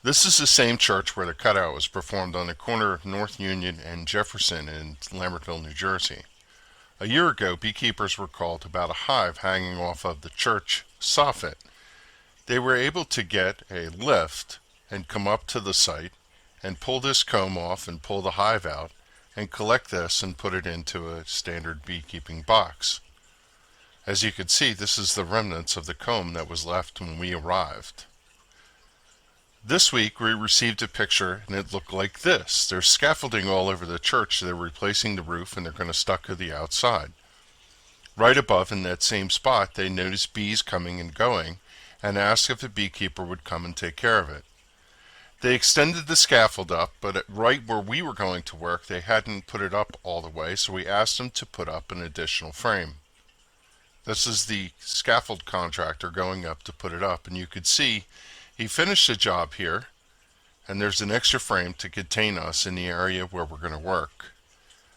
This is the same church where the cutout was performed on the corner of North Union and Jefferson in Lambertville, New Jersey. A year ago, beekeepers were called about a hive hanging off of the Church Soffit. They were able to get a lift and come up to the site and pull this comb off and pull the hive out and collect this and put it into a standard beekeeping box. As you can see, this is the remnants of the comb that was left when we arrived. This week we received a picture and it looked like this. There's scaffolding all over the church. They're replacing the roof and they're going to stucco the outside. Right above in that same spot they noticed bees coming and going and asked if a beekeeper would come and take care of it. They extended the scaffold up, but right where we were going to work they hadn't put it up all the way, so we asked them to put up an additional frame. This is the scaffold contractor going up to put it up, and you could see he finished the job here, and there's an extra frame to contain us in the area where we're going to work.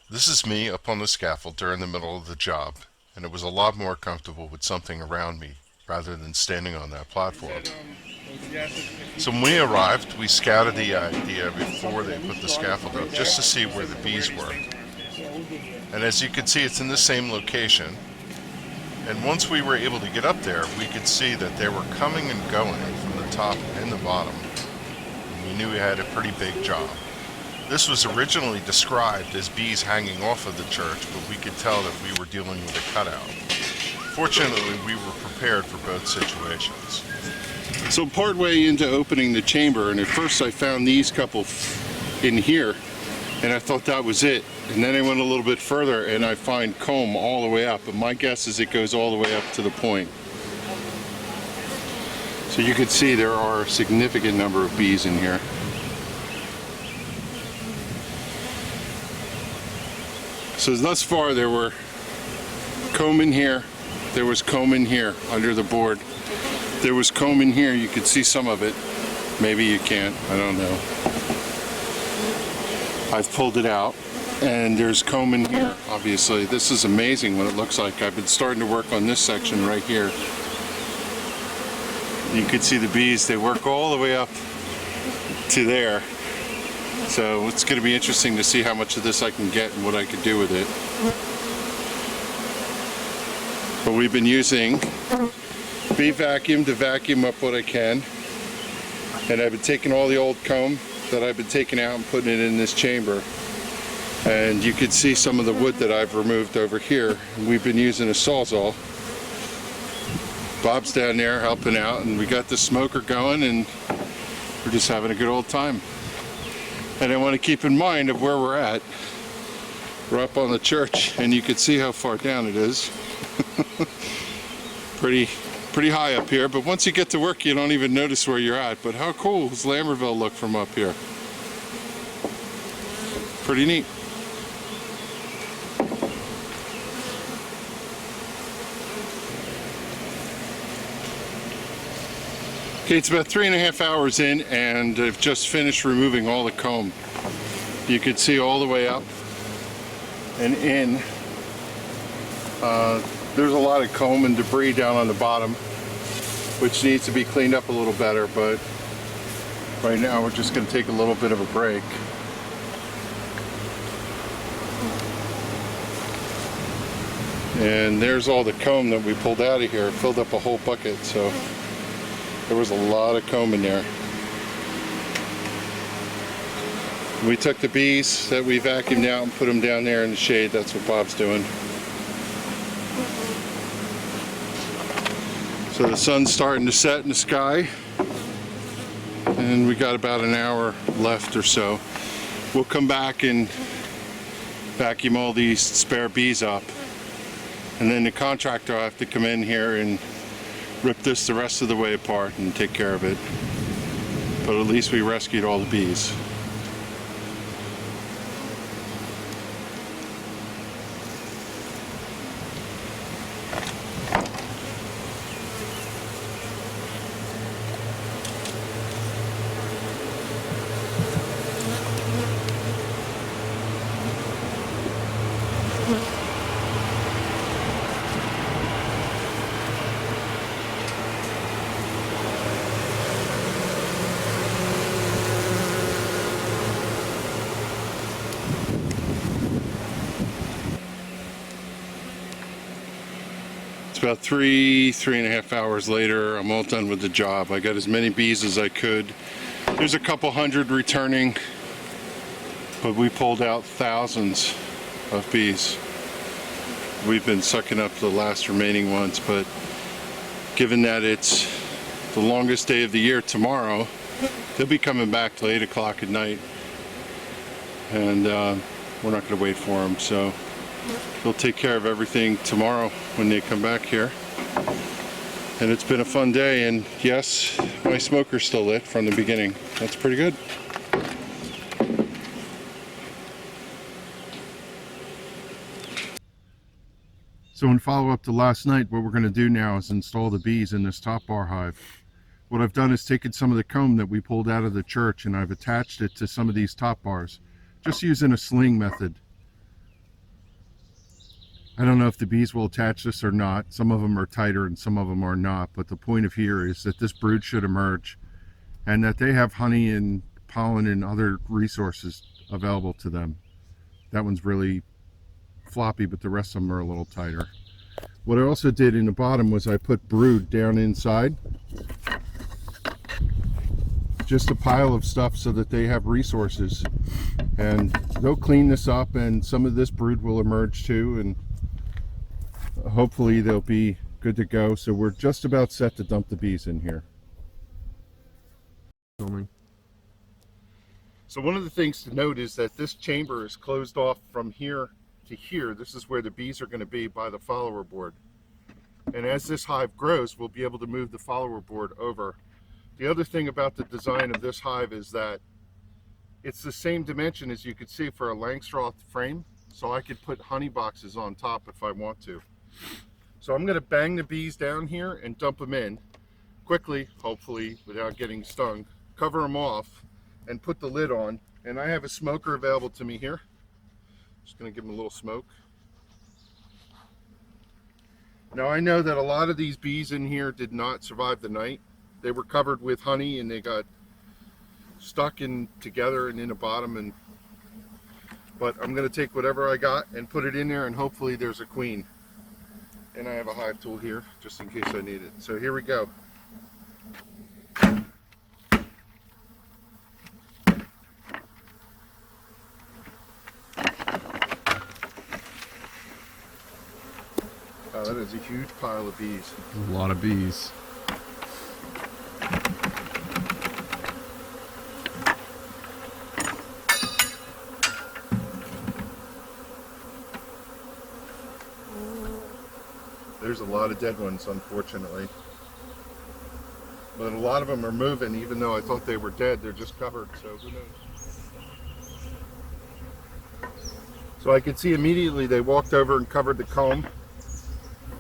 This is me up on the scaffold during the middle of the job, and it was a lot more comfortable with something around me rather than standing on that platform. So when we arrived, we scouted the idea before they put the scaffold up just to see where the bees were. And as you can see, it's in the same location. And once we were able to get up there, we could see that they were coming and going from the top and the bottom. And we knew we had a pretty big job. This was originally described as bees hanging off of the church, but we could tell that we were dealing with a cutout. Fortunately, we were prepared for both situations. So partway into opening the chamber, and at first I found these couple in here, and I thought that was it. And then I went a little bit further and I find comb all the way up, but my guess is it goes all the way up to the point. So you can see there are a significant number of bees in here. So thus far there were comb in here, there was comb in here under the board, there was comb in here, you could see some of it, maybe you can't, I don't know. I've pulled it out. And there's comb in here, obviously. This is amazing what it looks like. I've been starting to work on this section right here. You can see the bees, they work all the way up to there. So it's going to be interesting to see how much of this I can get and what I can do with it. But we've been using bee vacuum to vacuum up what I can. And I've been taking all the old comb that I've been taking out and putting it in this chamber. And you can see some of the wood that I've removed over here. We've been using a Sawzall. Bob's down there helping out, and we got the smoker going, and we're just having a good old time. And I want to keep in mind of where we're at. We're up on the church, and you can see how far down it is. pretty high up here, but once you get to work you don't even notice where you're at. But how cool does Lambertville look from up here? Pretty neat. Okay, it's about 3.5 hours in, and I've just finished removing all the comb. You can see all the way up and in. There's a lot of comb and debris down on the bottom, which needs to be cleaned up a little better, but right now we're just going to take a little bit of a break. And there's all the comb that we pulled out of here. It filled up a whole bucket, so there was a lot of comb in there. We took the bees that we vacuumed out and put them down there in the shade. That's what Bob's doing. So the sun's starting to set in the sky, and we got about an hour left or so. We'll come back and vacuum all these spare bees up, and then the contractor will have to come in here and rip this the rest of the way apart and take care of it. But at least we rescued all the bees. about 3.5 hours later. I'm all done with the job. I got as many bees as I could. There's a couple hundred returning, but we pulled out thousands of bees. We've been sucking up the last remaining ones, but given that it's the longest day of the year tomorrow, they'll be coming back till 8 o'clock at night, and we're not going to wait for them, so they'll take care of everything tomorrow when they come back here. And it's been a fun day, and yes, my smoker's still lit from the beginning. That's pretty good. So in follow-up to last night, what we're going to do now is install the bees in this top bar hive. What I've done is taken some of the comb that we pulled out of the church and I've attached it to some of these top bars, just using a sling method. I don't know if the bees will attach this or not. Some of them are tighter and some of them are not, but the point of here is that this brood should emerge and that they have honey and pollen and other resources available to them. That one's really floppy, but the rest of them are a little tighter. What I also did in the bottom was I put brood down inside, just a pile of stuff so that they have resources, and they'll clean this up and some of this brood will emerge too, and hopefully they'll be good to go. So we're just about set to dump the bees in here. So one of the things to note is that this chamber is closed off from here to here. This is where the bees are going to be by the follower board, and as this hive grows we'll be able to move the follower board over. The other thing about the design of this hive is that it's the same dimension as you could see for a Langstroth frame, so I could put honey boxes on top if I want to. So I'm going to bang the bees down here and dump them in quickly, hopefully without getting stung, cover them off and put the lid on, and I have a smoker available to me here. Just going to give them a little smoke. Now I know that a lot of these bees in here did not survive the night. They were covered with honey and they got stuck in together and in the bottom, but I'm going to take whatever I got and put it in there, and hopefully there's a queen. And I have a hive tool here just in case I need it. So here we go. Oh, that is a huge pile of bees. A lot of bees. There's a lot of dead ones, unfortunately. But a lot of them are moving, even though I thought they were dead. They're just covered, so who knows. So I could see immediately they walked over and covered the comb,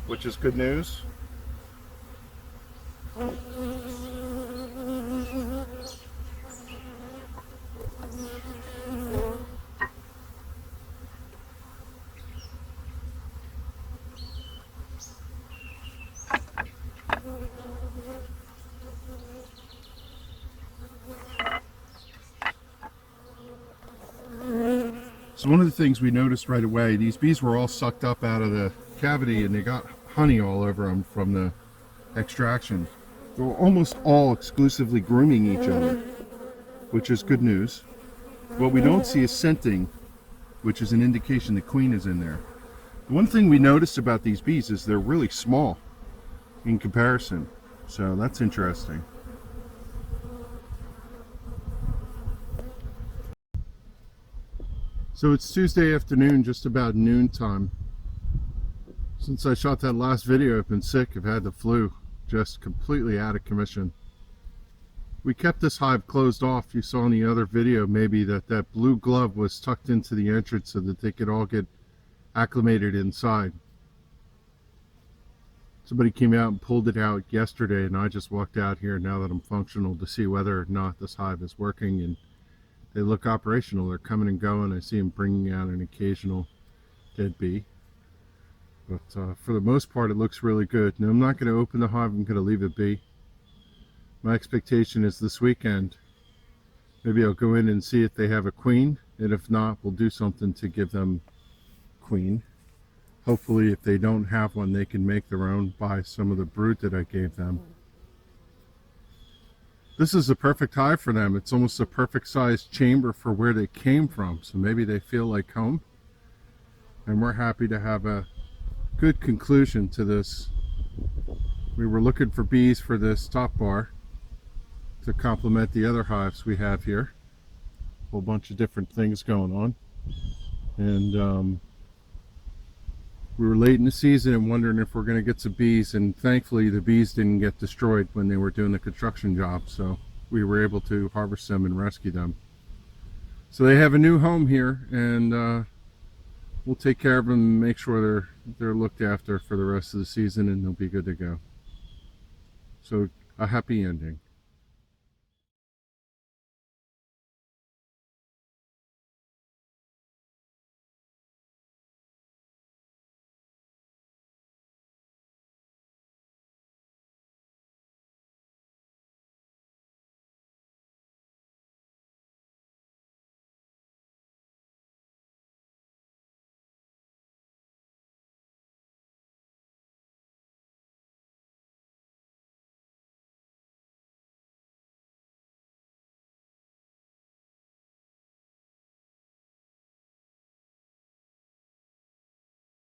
which is good news. So one of the things we noticed right away, these bees were all sucked up out of the cavity and they got honey all over them from the extraction. They were almost all exclusively grooming each other, which is good news. What we don't see is scenting, which is an indication the queen is in there. The one thing we noticed about these bees is they're really small in comparison, so that's interesting. So it's Tuesday afternoon, just about noon time. Since I shot that last video, I've been sick. I've had the flu, just completely out of commission. We kept this hive closed off. You saw in the other video maybe that blue glove was tucked into the entrance so that they could all get acclimated inside. Somebody came out and pulled it out yesterday, and I just walked out here now that I'm functional to see whether or not this hive is working, and they look operational. They're coming and going. I see them bringing out an occasional dead bee. But for the most part, it looks really good. Now, I'm not going to open the hive. I'm going to leave it be. My expectation is this weekend, maybe I'll go in and see if they have a queen. And if not, we'll do something to give them queen. hopefully if they don't have one, they can make their own by some of the brood that I gave them. This is a perfect hive for them. It's almost a perfect sized chamber for where they came from, so maybe they feel like home. And we're happy to have a good conclusion to this. We were looking for bees for this top bar to complement the other hives we have here. A whole bunch of different things going on. And we were late in the season and wondering if we're going to get some bees, and thankfully the bees didn't get destroyed when they were doing the construction job, so we were able to harvest them and rescue them. So they have a new home here, and we'll take care of them and make sure they're looked after for the rest of the season, and they'll be good to go. So a happy ending.